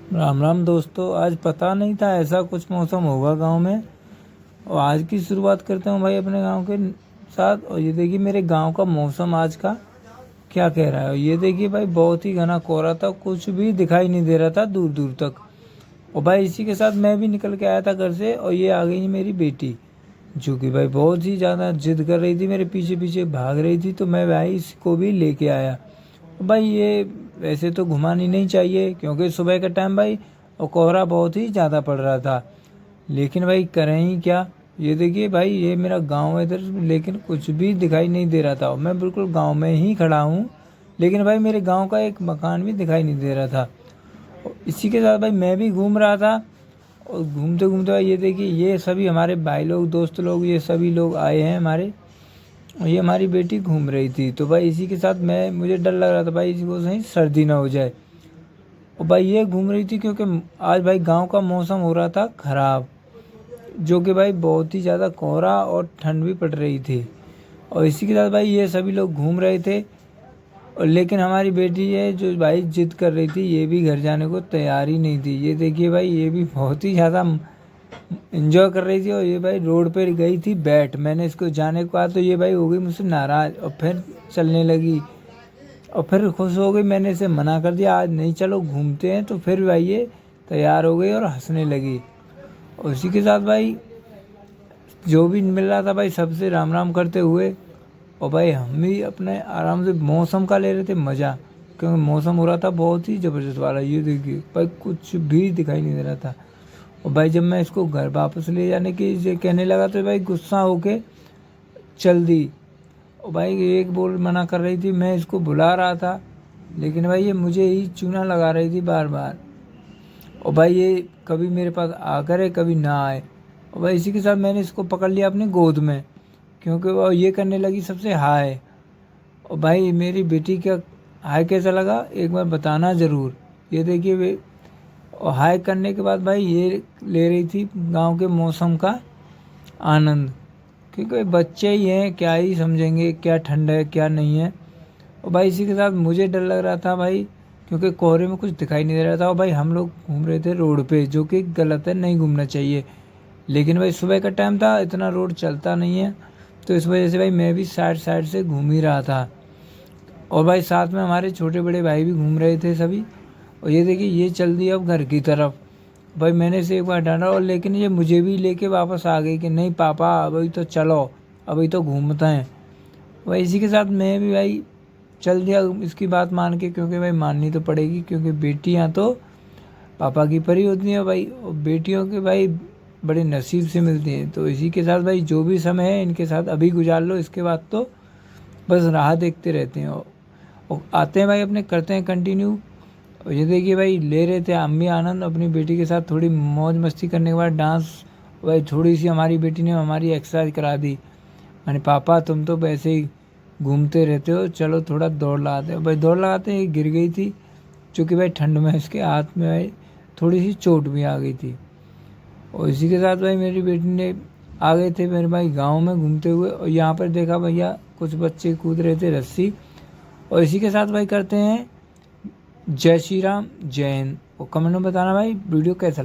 राम राम दोस्तों। आज पता नहीं था ऐसा कुछ मौसम होगा गांव में। और आज की शुरुआत करते हूँ भाई अपने गांव के साथ। और ये देखिए मेरे गांव का मौसम आज का क्या कह रहा है। और ये देखिए भाई बहुत ही घना कोहरा था, कुछ भी दिखाई नहीं दे रहा था दूर दूर तक। और भाई इसी के साथ मैं भी निकल के आया था घर से, और ये आ गई मेरी बेटी, जो कि भाई बहुत ही ज़्यादा जिद कर रही थी, मेरे पीछे पीछे भाग रही थी। तो मैं भाई इसको भी लेके आया। भाई ये वैसे तो घुमानी नहीं चाहिए क्योंकि सुबह का टाइम भाई और कोहरा बहुत ही ज़्यादा पड़ रहा था, लेकिन भाई करें ही क्या। ये देखिए भाई ये मेरा गांव है इधर, लेकिन कुछ भी दिखाई नहीं दे रहा था। और मैं बिल्कुल गांव में ही खड़ा हूँ, लेकिन भाई मेरे गांव का एक मकान भी दिखाई नहीं दे रहा था। और इसी के साथ भाई मैं भी घूम रहा था। और घूमते घूमते भाई ये देखिए ये सभी हमारे भाई लोग, दोस्त लोग, ये सभी लोग आए हैं हमारे। और ये हमारी बेटी घूम रही थी। तो भाई इसी के साथ मुझे डर लग रहा था भाई इसको कहीं सर्दी ना हो जाए। और भाई ये घूम रही थी क्योंकि आज भाई गांव का मौसम हो रहा था ख़राब, जो कि भाई बहुत ही ज़्यादा कोहरा और ठंड भी पड़ रही थी। और इसी के साथ भाई ये सभी लोग घूम रहे थे। और लेकिन हमारी बेटी है जो भाई जिद कर रही थी, ये भी घर जाने को तैयार ही नहीं थी। ये देखिए भाई ये भी बहुत ही ज़्यादा एंजॉय कर रही थी। और ये भाई रोड पे गई थी बैठ, मैंने इसको जाने को कहा तो ये भाई हो गई मुझसे नाराज़ और फिर चलने लगी। और फिर खुश हो गई, मैंने इसे मना कर दिया आज नहीं चलो घूमते हैं। तो फिर भाई ये तैयार हो गई और हंसने लगी। और उसी के साथ भाई जो भी मिल रहा था भाई सबसे राम राम करते हुए। और भाई हम भी अपने आराम से मौसम का ले रहे थे मज़ा, क्योंकि मौसम हो रहा था बहुत ही ज़बरदस्त वाला। ये देखिए भाई कुछ भी दिखाई नहीं दे रहा था। और भाई जब मैं इसको घर वापस ले जाने की ये कहने लगा तो भाई गुस्सा होके चल दी। और भाई एक बोल मना कर रही थी, मैं इसको बुला रहा था, लेकिन भाई ये मुझे ही चूना लगा रही थी बार बार। और भाई ये कभी मेरे पास आ करे कभी ना आए। और भाई इसी के साथ मैंने इसको पकड़ लिया अपनी गोद में, क्योंकि वो ये करने लगी सबसे हाय। और भाई मेरी बेटी का हाय कैसा लगा एक बार बताना ज़रूर। ये देखिए वे, और हाय करने के बाद भाई ये ले रही थी गांव के मौसम का आनंद, क्योंकि बच्चे ही हैं क्या ही समझेंगे क्या ठंड है क्या नहीं है। और भाई इसी के साथ मुझे डर लग रहा था भाई, क्योंकि कोहरे में कुछ दिखाई नहीं दे रहा था। और भाई हम लोग घूम रहे थे रोड पे, जो कि गलत है, नहीं घूमना चाहिए। लेकिन भाई सुबह का टाइम था, इतना रोड चलता नहीं है, तो इस वजह से भाई मैं भी साइड साइड से घूम ही रहा था। और भाई साथ में हमारे छोटे बड़े भाई भी घूम रहे थे सभी। और ये देखिए ये चल दी अब घर की तरफ। भाई मैंने इसे एक बार डांटा, और लेकिन ये मुझे भी लेके वापस आ गई कि नहीं पापा अभी तो चलो, अभी तो घूमते हैं। भाई इसी के साथ मैं भी भाई चल दिया इसकी बात मान के, क्योंकि भाई माननी तो पड़ेगी, क्योंकि बेटियां तो पापा की परी होती हैं भाई। और बेटियों के भाई बड़े नसीब से मिलती हैं। तो इसी के साथ भाई जो भी समय है इनके साथ अभी गुजार लो, इसके बाद तो बस राह देखते रहते हैं। और आते हैं भाई अपने करते हैं कंटिन्यू। और ये देखिए भाई ले रहे थे हम भी आनंद अपनी बेटी के साथ, थोड़ी मौज मस्ती करने के बाद डांस। भाई थोड़ी सी हमारी बेटी ने हमारी एक्सरसाइज करा दी। मैंने पापा तुम तो वैसे ही घूमते रहते हो, चलो थोड़ा दौड़ लगाते हो। भाई दौड़ लगाते ही गिर गई थी, क्योंकि भाई ठंड में इसके हाथ में भाई थोड़ी सी चोट भी आ गई थी। और इसी के साथ भाई मेरी बेटी ने आ गए थे मेरे भाई गांव में घूमते हुए। और यहाँ पर देखा भैया कुछ बच्चे कूद रहे थे रस्सी। और इसी के साथ भाई करते हैं जय श्री राम, जय हिंद। और कमेंट में बताना भाई वीडियो कैसा